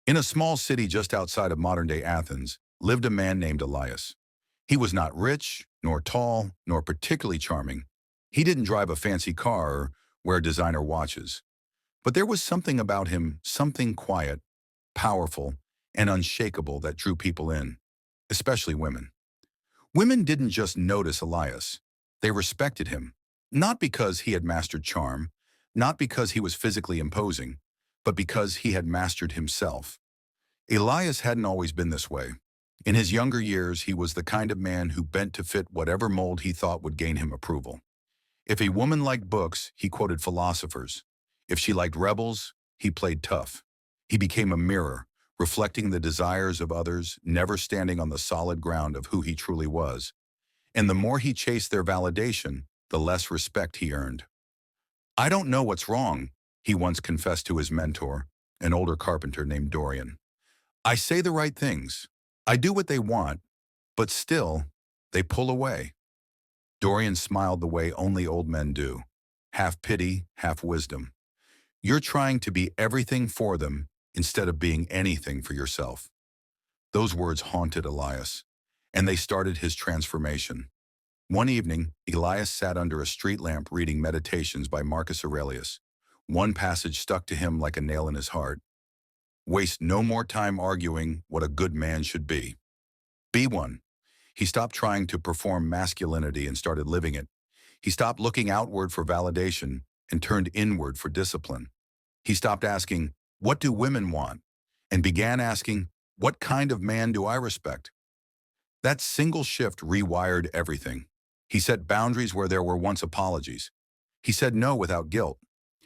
In a small city just outside of modern-day Athens lived a man named Elias. He was not rich, nor tall, nor particularly charming. He didn't drive a fancy car or wear designer watches. But there was something about him, something quiet, powerful, and unshakable that drew people in, especially women. Women didn't just notice Elias. They respected him, not because he had mastered charm, not because he was physically imposing, but because he had mastered himself. Elias hadn't always been this way. In his younger years, he was the kind of man who bent to fit whatever mold he thought would gain him approval. If a woman liked books, he quoted philosophers. If she liked rebels, he played tough. He became a mirror, reflecting the desires of others, never standing on the solid ground of who he truly was. And the more he chased their validation, the less respect he earned. "I don't know what's wrong," he once confessed to his mentor, an older carpenter named Dorian. "I say the right things. I do what they want, but still, they pull away." Dorian smiled the way only old men do, half pity, half wisdom. "You're trying to be everything for them instead of being anything for yourself." Those words haunted Elias, and they started his transformation. One evening, Elias sat under a street lamp reading Meditations by Marcus Aurelius. One passage stuck to him like a nail in his heart. "Waste no more time arguing what a good man should be. Be one." He stopped trying to perform masculinity and started living it. He stopped looking outward for validation and turned inward for discipline. He stopped asking, "What do women want?" and began asking, "What kind of man do I respect?" That single shift rewired everything. He set boundaries where there were once apologies. He said no without guilt.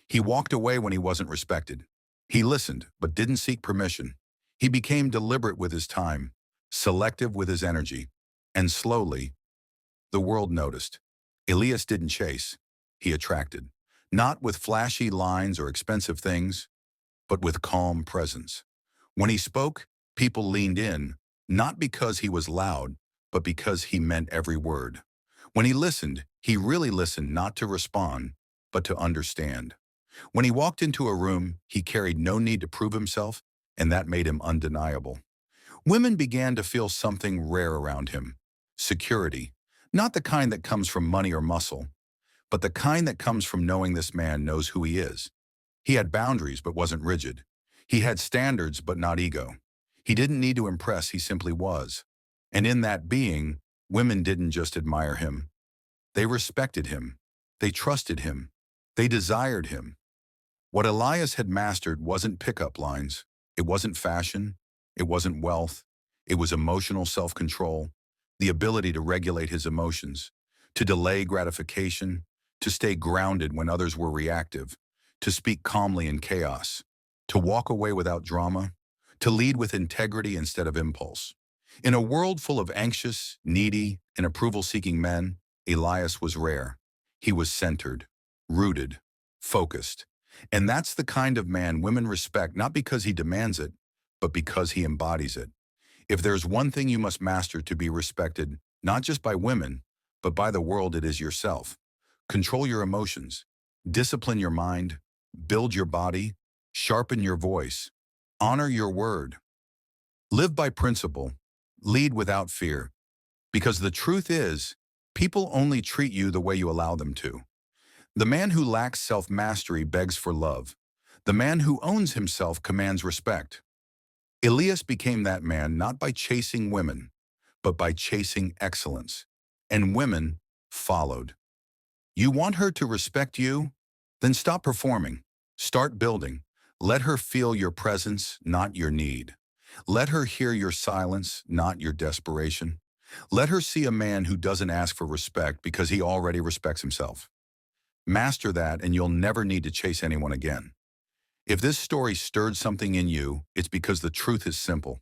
He walked away when he wasn't respected. He listened, but didn't seek permission. He became deliberate with his time, selective with his energy, and slowly, the world noticed. Elias didn't chase, he attracted. Not with flashy lines or expensive things, but with calm presence. When he spoke, people leaned in, not because he was loud, but because he meant every word. When he listened, he really listened not to respond, but to understand. When he walked into a room, he carried no need to prove himself, and that made him undeniable. Women began to feel something rare around him. Security. Not the kind that comes from money or muscle, but the kind that comes from knowing this man knows who he is. He had boundaries but wasn't rigid. He had standards but not ego. He didn't need to impress, he simply was. And in that being, women didn't just admire him. They respected him. They trusted him. They desired him. What Elias had mastered wasn't pickup lines. It wasn't fashion. It wasn't wealth. It was emotional self-control, the ability to regulate his emotions, to delay gratification, to stay grounded when others were reactive, to speak calmly in chaos, to walk away without drama, to lead with integrity instead of impulse. In a world full of anxious, needy, and approval-seeking men, Elias was rare. He was centered, rooted, focused. And that's the kind of man women respect not because he demands it, but because he embodies it. If there's one thing you must master to be respected, not just by women, but by the world, it is yourself. Control your emotions, discipline your mind, build your body, sharpen your voice, honor your word. Live by principle, lead without fear. Because the truth is, people only treat you the way you allow them to. The man who lacks self-mastery begs for love. The man who owns himself commands respect. Elias became that man not by chasing women, but by chasing excellence. And women followed. You want her to respect you? Then stop performing. Start building. Let her feel your presence, not your need. Let her hear your silence, not your desperation. Let her see a man who doesn't ask for respect because he already respects himself. Master that and you'll never need to chase anyone again. If this story stirred something in you, it's because the truth is simple.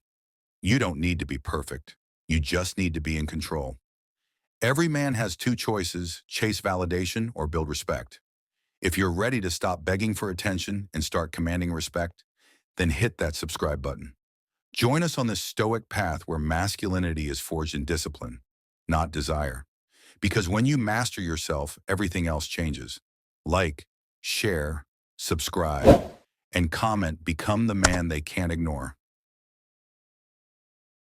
You don't need to be perfect. You just need to be in control. Every man has two choices: chase validation or build respect. If you're ready to stop begging for attention and start commanding respect, then hit that subscribe button. Join us on this stoic path where masculinity is forged in discipline, not desire. Because when you master yourself, everything else changes. Like, share, subscribe, and comment become the man they can't ignore.